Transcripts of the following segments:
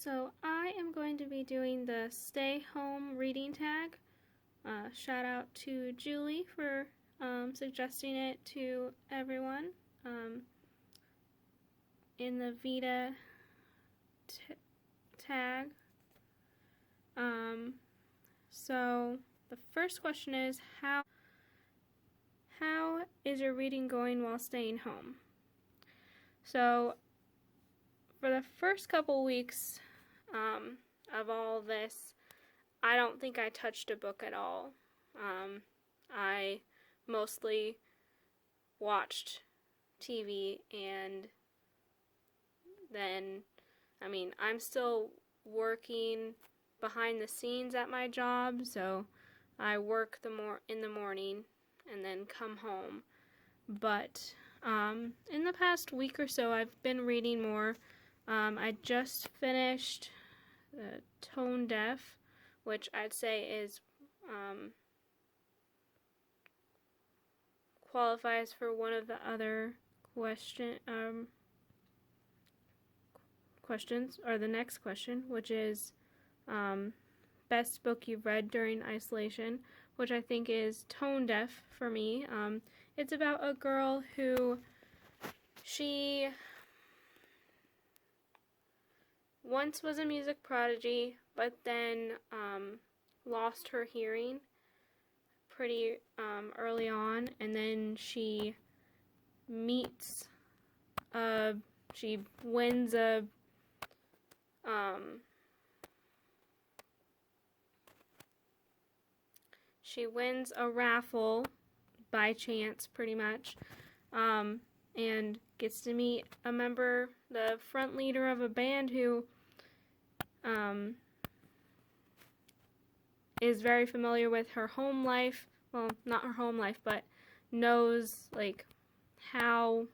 So I am going to be doing the stay home reading tag. Shout out to Julie for suggesting it to everyone in the VEDA tag. So the first question is, how is your reading going while staying home? So for the first couple weeks of all this, I don't think I touched a book at all. I mostly watched TV, and then, I'm still working behind the scenes at my job, so I work in the morning and then come home. But in the past week or so, I've been reading more. I just finished Tone Deaf, which I'd say is qualifies for one of the other questions, or the next question, which is best book you've read during isolation, which I think is Tone Deaf for me. It's about a girl who she once was a music prodigy, but then lost her hearing pretty early on, and then she wins a raffle by chance, pretty much, and gets to meet the front leader of a band who is very familiar with her home life. Well, not her home life, but knows like how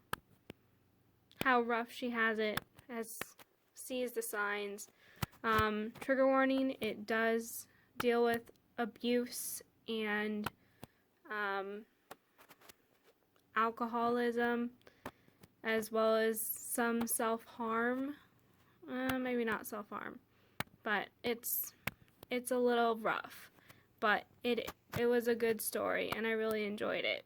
rough she has it, sees the signs. Trigger warning, it does deal with abuse and alcoholism, as well as some self-harm. Maybe not self-harm, but it's a little rough, but it was a good story, and I really enjoyed it.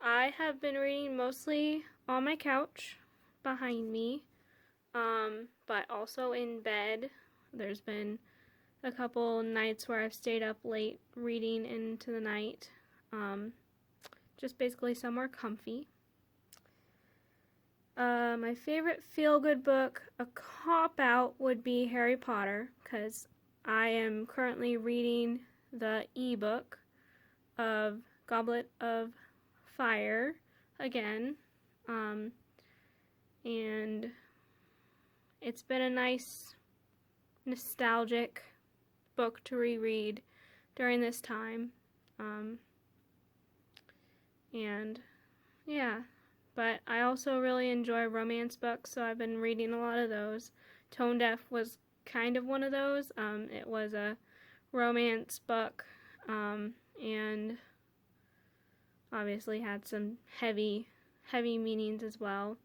I have been reading mostly on my couch behind me, but also in bed. There's been a couple nights where I've stayed up late reading into the night, just basically somewhere comfy. My favorite feel-good book, a cop-out, would be Harry Potter, because I am currently reading the ebook of Goblet of Fire again, and it's been a nice, nostalgic book to reread during this time, and yeah. But I also really enjoy romance books, so I've been reading a lot of those. Tone Deaf was kind of one of those. It was a romance book, and obviously had some heavy meanings as well.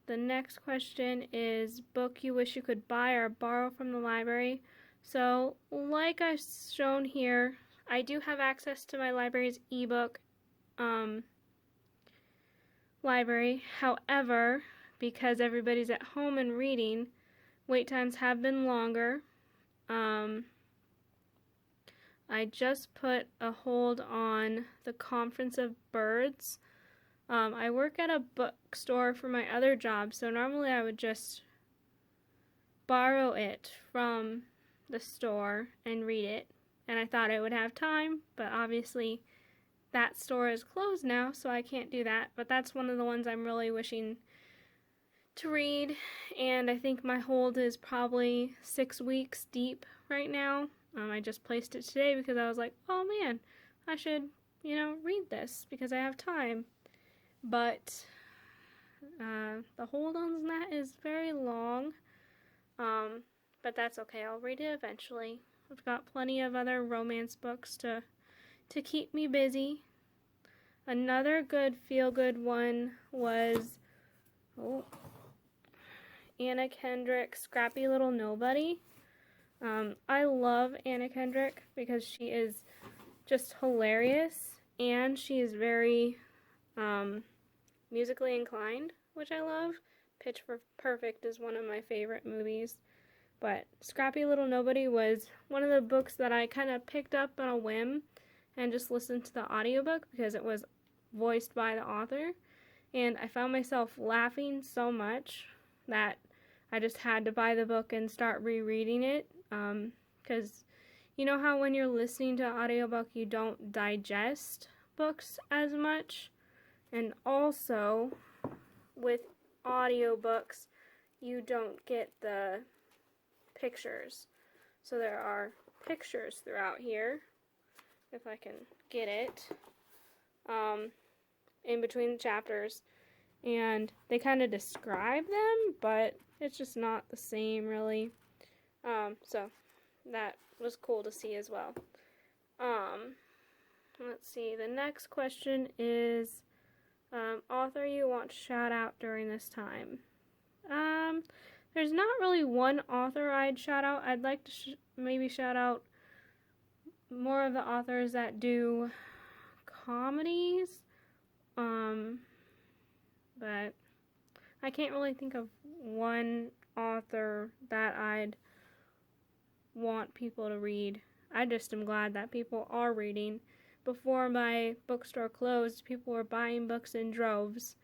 The next question is book you wish you could buy or borrow from the library. So, like I've shown here, I do have access to my library's ebook library. However, because everybody's at home and reading, wait times have been longer. I just put a hold on the Conference of Birds. I work at a bookstore for my other job, so normally I would just borrow it from the store and read it, and I thought it would have time, but obviously that store is closed now, so I can't do that. But that's one of the ones I'm really wishing to read, and I think my hold is probably 6 weeks deep right now. I just placed it today because I was like, oh man, I should, read this because I have time. But the hold on that is very long, but that's okay. I'll read it eventually. I've got plenty of other romance books to keep me busy. Another good feel-good one was Anna Kendrick, Scrappy Little Nobody. I love Anna Kendrick because she is just hilarious, and she is very musically inclined, which I love. Pitch Perfect is one of my favorite movies. But Scrappy Little Nobody was one of the books that I kind of picked up on a whim and just listened to the audiobook because it was voiced by the author. And I found myself laughing so much that I just had to buy the book and start rereading it. Because you know how when you're listening to an audiobook, you don't digest books as much? And also, with audiobooks, you don't get the pictures. So there are pictures throughout here, if I can get it, in between the chapters, and they kind of describe them, but it's just not the same really. So that was cool to see as well. Let's see, the next question is author you want to shout out during this time. There's not really one author I'd shout out. I'd like to maybe shout out more of the authors that do comedies, but I can't really think of one author that I'd want people to read. I just am glad that people are reading. Before my bookstore closed, people were buying books in droves.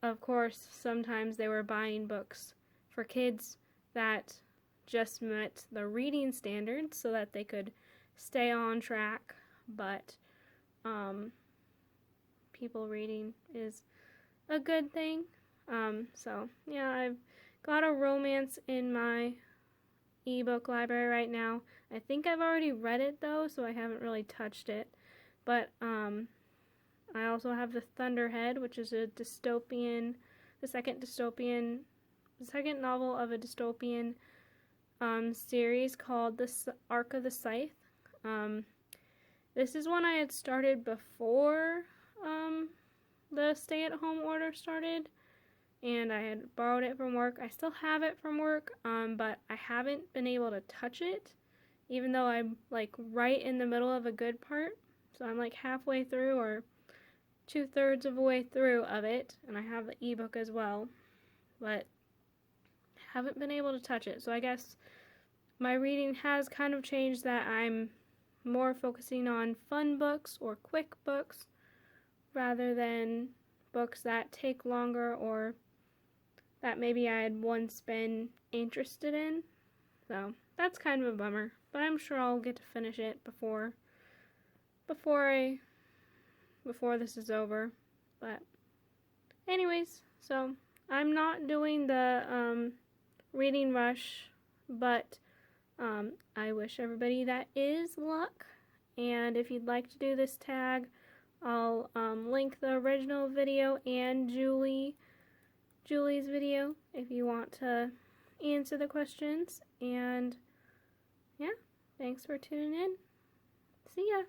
Of course, sometimes they were buying books for kids that just met the reading standards so that they could stay on track, but people reading is a good thing. So yeah, I've got a romance in my ebook library right now. I think I've already read it though, so I haven't really touched it. But I also have The Thunderhead, which is a dystopian, the second novel of a dystopian series called The Arc of the Scythe. This is one I had started before the stay-at-home order started, and I had borrowed it from work. I still have it from work, but I haven't been able to touch it, even though I'm like right in the middle of a good part. So I'm like halfway through or 2/3 of the way through of it, and I have the ebook as well, but haven't been able to touch it. So I guess my reading has kind of changed, that I'm more focusing on fun books or quick books rather than books that take longer or that maybe I had once been interested in. So that's kind of a bummer, but I'm sure I'll get to finish it before this is over. But anyways, so I'm not doing the reading rush, but I wish everybody that is luck. And if you'd like to do this tag, I'll link the original video and Julie's video if you want to answer the questions. And yeah, thanks for tuning in. See ya.